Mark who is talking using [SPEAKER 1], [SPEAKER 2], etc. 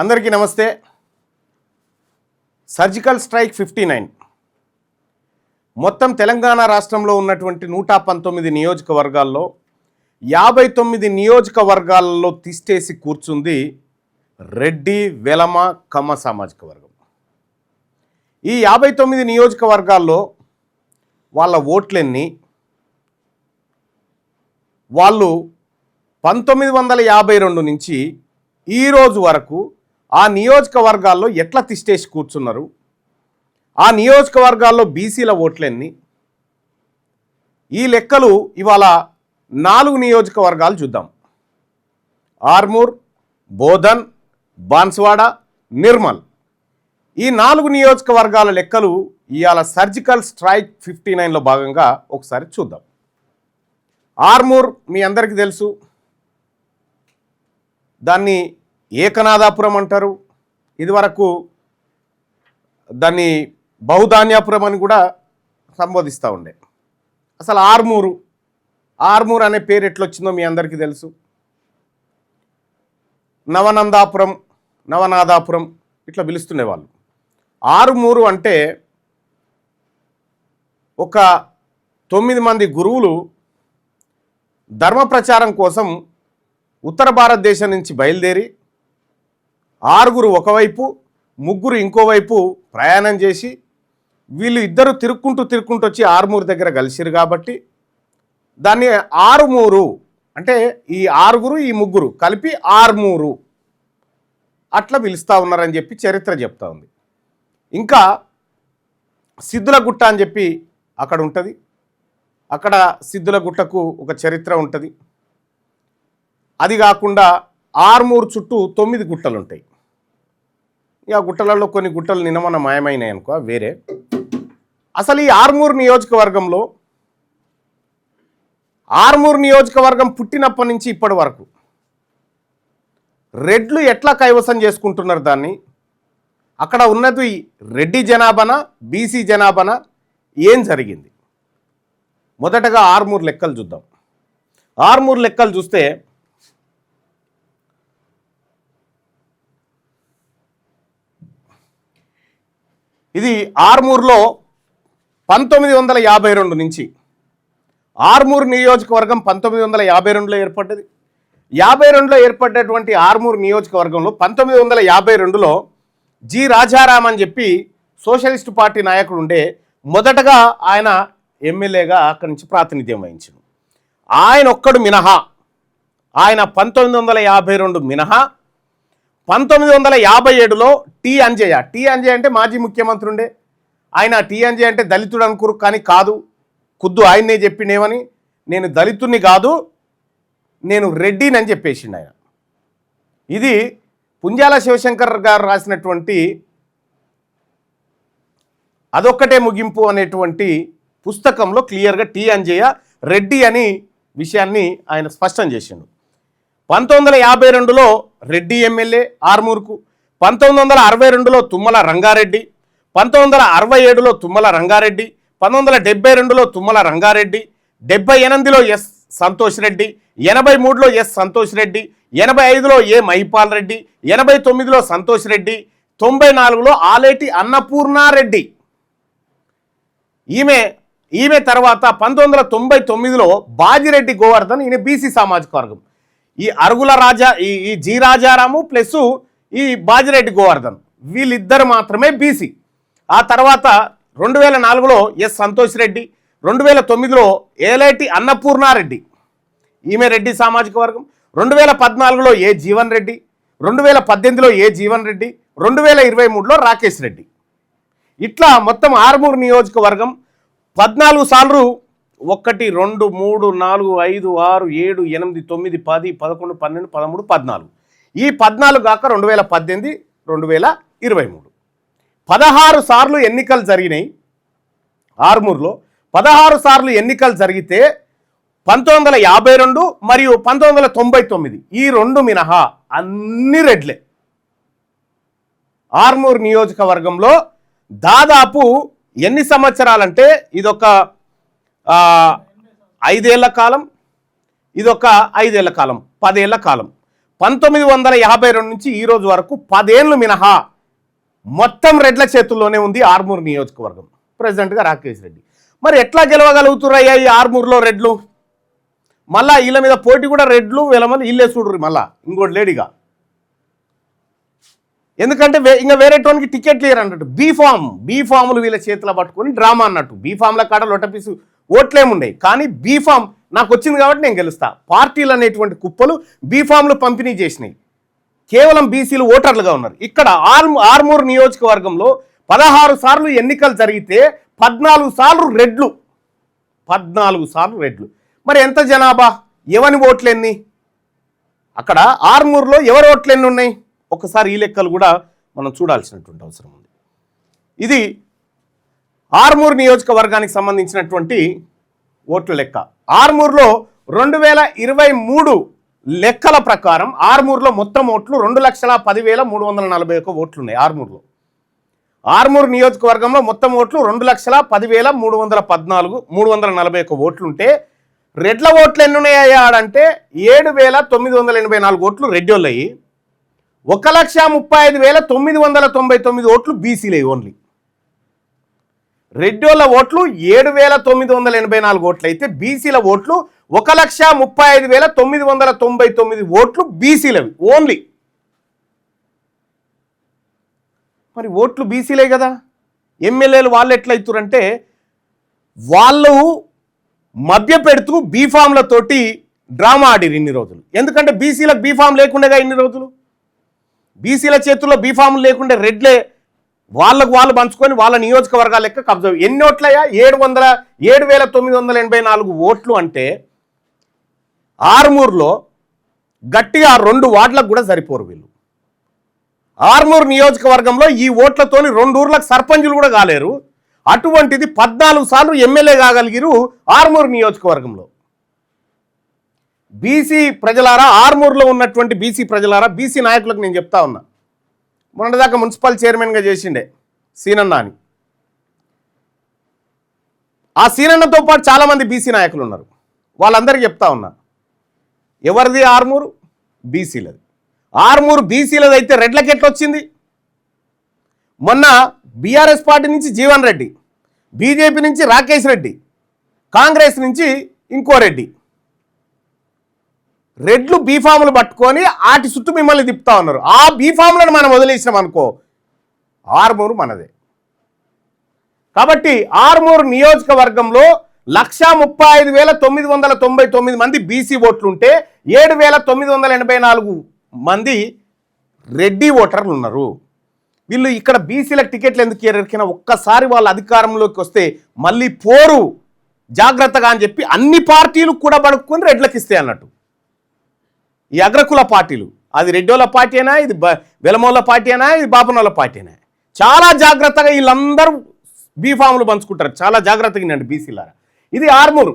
[SPEAKER 1] అందరికీ నమస్తే. Surgical strike 59 మొత్తం తెలంగాణ రాష్ట్రంలో ఉన్నటువంటి 119 నియోజకవర్గాల్లో 59 నియోజకవర్గాల్లో తిష్టేసి కూర్చుంది రెడ్డి, వెలమ, కమ్మ సామాజిక వర్గం. ఈ 59 నియోజకవర్గాల్లో వాళ్ళ ఓట్లెన్ని, వాళ్ళు 1952 నుంచి ఈ రోజు వరకు ఆ నియోజకవర్గాల్లో ఎట్లా తిష్టేసి కూర్చున్నారు, ఆ నియోజకవర్గాల్లో బీసీల ఓట్లెన్ని, ఈ లెక్కలు ఇవాళ 4 నియోజకవర్గాలు చూద్దాం. ఆర్మూర్, బోధన్, బాన్స్వాడ, నిర్మల్. ఈ 4 నియోజకవర్గాల లెక్కలు ఇవాళ సర్జికల్ స్ట్రైక్ 59లో భాగంగా ఒకసారి చూద్దాం. ఆర్మూర్ మీ అందరికీ తెలుసు, దాన్ని ఏకనాథాపురం అంటారు. ఇదివరకు దాన్ని బహుధాన్యాపురం అని కూడా సంబోధిస్తూ ఉండే. అసలు ఆర్మూర్ అనే పేరు ఎట్లొచ్చిందో మీ అందరికీ తెలుసు. నవనాథాపురం ఇట్లా పిలుస్తుండేవాళ్ళు. ఆర్మూరు అంటే ఒక 9 మంది గురువులు ధర్మ ప్రచారం కోసం ఉత్తర భారతదేశం నుంచి బయలుదేరి 6 ఒకవైపు, 3 ఇంకోవైపు ప్రయాణం చేసి వీళ్ళు ఇద్దరు తిరుక్కుంటూ వచ్చి ఆర్మూరు దగ్గర కలిసిరు. కాబట్టి దాన్ని ఆరుమూరు అంటే ఈ 6 ఈ 3 కలిపి ఆర్మూరు అట్లా పిలుస్తూ ఉన్నారని చెప్పి చరిత్ర చెప్తా ఉంది. ఇంకా సిద్ధుల గుట్ట అని చెప్పి అక్కడ ఉంటుంది. అక్కడ సిద్ధుల గుట్టకు ఒక చరిత్ర ఉంటుంది. అది కాకుండా ఆర్మూరు చుట్టూ 9 గుట్టలు ఉంటాయి. ఇక గుట్టలలో కొన్ని గుట్టలు నిన్నమన్న మాయమైనాయి అనుకో, వేరే. అసలు ఈ ఆర్మూరు నియోజకవర్గం పుట్టినప్పటి నుంచి ఇప్పటి వరకు రెడ్లు ఎట్లా కైవసం చేసుకుంటున్నారు దాన్ని, అక్కడ ఉన్నది రెడ్డి జనాభానా బీసీ జనాభానా, ఏం జరిగింది? మొదటగా ఆర్మూరు లెక్కలు చూద్దాం. ఆర్మూరు లెక్కలు చూస్తే ఇది ఆర్మూరులో 1952 నుంచి, ఆర్మూరు నియోజకవర్గం 1952లో ఏర్పడ్డది. 52లో ఏర్పడ్డటువంటి ఆర్మూరు నియోజకవర్గంలో 1952లో జి రాజారాం అని చెప్పి సోషలిస్టు పార్టీ నాయకుడు ఉండే. మొదటగా ఆయన ఎమ్మెల్యేగా అక్కడి నుంచి ప్రాతినిధ్యం వహించాడు. ఆయన ఒక్కడు మినహా, ఆయన 1952 మినహా 1957లో టీ అంజయ్య అంటే మాజీ ముఖ్యమంత్రి ఉండే. ఆయన టీ అంజయ్య అంటే దళితుడు అనుకురు, కానీ కాదు, ఖుద్దు ఆయన్నే చెప్పిండేమని, నేను దళితుడిని కాదు, నేను రెడ్డిని అని చెప్పేసిండు ఆయన. ఇది పుంజాల శివశంకర్ గారు రాసినటువంటి అదొక్కటే ముగింపు అనేటువంటి పుస్తకంలో క్లియర్గా టీ అంజయ్య రెడ్డి అని విషయాన్ని ఆయన స్పష్టం చేసిండు. 1952లో రెడ్డి ఎమ్మెల్యే ఆర్మూర్కు, 1962లో తుమ్మల రంగారెడ్డి, 1967లో తుమ్మల రంగారెడ్డి, 1972లో తుమ్మల రంగారెడ్డి, 78లో ఎస్ సంతోష్ రెడ్డి, 83లో ఎస్ సంతోష్ రెడ్డి, 85లో ఏ మహిపాల్ రెడ్డి, 89లో సంతోష్ రెడ్డి, 94లో ఆలేటి అన్నపూర్ణారెడ్డి. ఈమె తర్వాత 1999లో బాజిరెడ్డి గోవర్ధన్, ఈయన బీసీ సామాజిక వర్గం. ఈ అరుగుల రాజా, ఈ జి రాజారాము ప్లస్ ఈ బాజిరెడ్డి గోవర్ధన్, వీళ్ళిద్దరు మాత్రమే బీసీ. ఆ తర్వాత 2004లో ఎస్ సంతోష్ రెడ్డి, 2009లో ఏలేటి అన్నపూర్ణారెడ్డి, ఈమె రెడ్డి సామాజిక వర్గం, 2014లో ఏ జీవన్ రెడ్డి, 2018లో ఏ జీవన్ రెడ్డి, 2023లో రాకేష్ రెడ్డి. ఇట్లా మొత్తం ఆర్మూరు నియోజకవర్గం 14 సార్లు 1 2 3 4 5 6 7 8 9 10 11 12 13 14 ఈ 14 కాక 2018 2023 16 సార్లు ఎన్నికలు జరిగినాయి. ఆర్మూర్లో 16 సార్లు ఎన్నికలు జరిగితే 1952 మరియు 1999 ఈ 2 మినహా అన్ని రెడ్లే. ఆర్మూరు నియోజకవర్గంలో దాదాపు ఎన్ని సంవత్సరాలంటే ఇదొక 5 ఏళ్ల కాలం, ఇదొక 5 ఏళ్ల కాలం, 10 ఏళ్ల కాలం. 1952 నుంచి ఈ రోజు వరకు 10 ఏళ్ళు మినహా మొత్తం రెడ్ల చేతుల్లోనే ఉంది ఆర్మూర్ నియోజకవర్గం. ప్రెసిడెంట్గా రాకేష్ రెడ్డి. మరి ఎట్లా గెలవగలుగుతున్నాయ్యా ఈ ఆర్మూర్లో రెడ్లు? మళ్ళా వీళ్ళ మీద పోటీ కూడా రెడ్లు వీళ్ళమని వీళ్ళే చూడరు మళ్ళా ఇంకోటి లేడీగా. ఎందుకంటే ఇంకా వేరే టోన్కి టికెట్ లేరు అన్నట్టు. బీఫామ్లు వీళ్ళ చేతిలో పట్టుకొని డ్రామా అన్నట్టు. బీఫామ్ల కాడ లొట్టపీసు ఓట్లేముండయి, కానీ బీఫామ్ నాకు వచ్చింది కాబట్టి నేను గెలుస్తా. పార్టీలు అనేటువంటి కుప్పలు బీఫామ్లు పంపిణీ చేసినాయి. కేవలం బీసీలు ఓటర్లుగా ఉన్నారు. ఇక్కడ ఆర్మూర్ నియోజకవర్గంలో 16 సార్లు ఎన్నికలు జరిగితే 14 సార్లు రెడ్లు. 14 సార్లు రెడ్లు. మరి ఎంత జనాభా, ఎవరి ఓట్లు ఎన్ని? అక్కడ ఆర్మూర్లో ఎవరి ఓట్లు ఎన్ని ఉన్నాయి? ఒకసారి ఈ లెక్కలు కూడా మనం చూడాల్సినటువంటి అవసరం ఉంది. ఇది ఆర్మూర్ నియోజకవర్గానికి సంబంధించినటువంటి ఓట్ల లెక్క. ఆర్మూర్లో 2023 లెక్కల ప్రకారం ఆర్మూర్లో మొత్తం ఓట్లు 2,10,341 ఓట్లు ఉన్నాయి. ఆర్మూర్ నియోజకవర్గంలో మొత్తం ఓట్లు 2,10,341 ఓట్లుంటే రెడ్ల ఓట్లు ఎన్ని ఉన్నాయా అంటే 7,984 ఓట్లు రెడ్డోళ్ళయి, 1,35,999 ఓట్లు బీసీలే. ఓన్లీ రెడ్డోళ్ళ ఓట్లు 7,984 ఓట్లు అయితే బీసీల ఓట్లు 1,35,999 ఓట్లు బీసీలవి ఓన్లీ. మరి ఓట్లు బీసీలే కదా. ఎమ్మెల్యేలు వాళ్ళు ఎట్లా అవుతారంటే వాళ్ళు మభ్య పెడుతూ బీఫామ్లతోటి డ్రామా ఆడిరు ఇన్ని రోజులు. ఎందుకంటే బీసీలకు బీఫామ్ లేకుండేగా ఇన్ని రోజులు. బీసీల చేతుల్లో బీఫామ్లు లేకుండే రెడ్లే వాళ్ళకు వాళ్ళు పంచుకొని వాళ్ళ నియోజకవర్గాల లెక్క కబ్జా. ఎన్ని ఓట్లయ్యా? 7,984 ఓట్లు. అంటే ఆర్మూర్లో గట్టిగా 2 వార్డులకు కూడా సరిపోరు వీళ్ళు. ఆర్మూర్ నియోజకవర్గంలో ఈ ఓట్లతోని 2 ఊర్లకు సర్పంచులు కూడా కాలేరు. అటువంటిది 14 సార్లు ఎమ్మెల్యే కాగలిగిరు ఆర్మూర్ నియోజకవర్గంలో. బీసీ ప్రజలారా, ఆర్మూర్లో ఉన్నటువంటి బీసీ ప్రజలారా, బీసీ నాయకులకు నేను చెప్తా ఉన్నా. మొన్నటిదాకా మున్సిపల్ చైర్మన్గా చేసిండే సీనన్న అని. ఆ సీనన్నతో పాటు చాలామంది బీసీ నాయకులు ఉన్నారు. వాళ్ళందరికీ చెప్తా ఉన్నా, ఎవరిది ఆర్మూరు? బీసీలది. ఆర్మూరు బీసీలది అయితే రెడ్లకి ఎట్లా వచ్చింది? మొన్న బీఆర్ఎస్ పార్టీ నుంచి జీవన్ రెడ్డి, బీజేపీ నుంచి రాకేష్ రెడ్డి, కాంగ్రెస్ నుంచి ఇంకో రెడ్డి, రెడ్లు బీఫాములు పట్టుకొని ఆటి చుట్టూ మిమ్మల్ని తిప్పుతా ఉన్నారు. ఆ బీఫాములను మనం వదిలేసినాం అనుకో, ఆర్మూరు మనదే. కాబట్టి ఆర్మూరు నియోజకవర్గంలో 1,35,999 మంది బీసీ ఓట్లుంటే 7,984 మంది రెడ్డి ఓటర్లు ఉన్నారు. వీళ్ళు ఇక్కడ బీసీలకు టికెట్లు ఎందుకు ఎరికినా, ఒక్కసారి వాళ్ళ అధికారంలోకి వస్తే మళ్ళీ పోరు, జాగ్రత్తగా అని చెప్పి అన్ని పార్టీలు కూడా పడుకొని రెడ్లకు ఇస్తాయి అన్నట్టు. ఈ అగ్రకుల పార్టీలు, అది రెడ్డోళ్ళ పార్టీ అయినా, ఇది వెలమోళ్ళ పార్టీ అయినా, ఇది బాపనోళ్ళ పార్టీ అయినా, చాలా జాగ్రత్తగా వీళ్ళందరూ బీఫాములు పంచుకుంటారు. చాలా జాగ్రత్తగా వినండి బీసీలారా. ఇది ఆర్మూరు.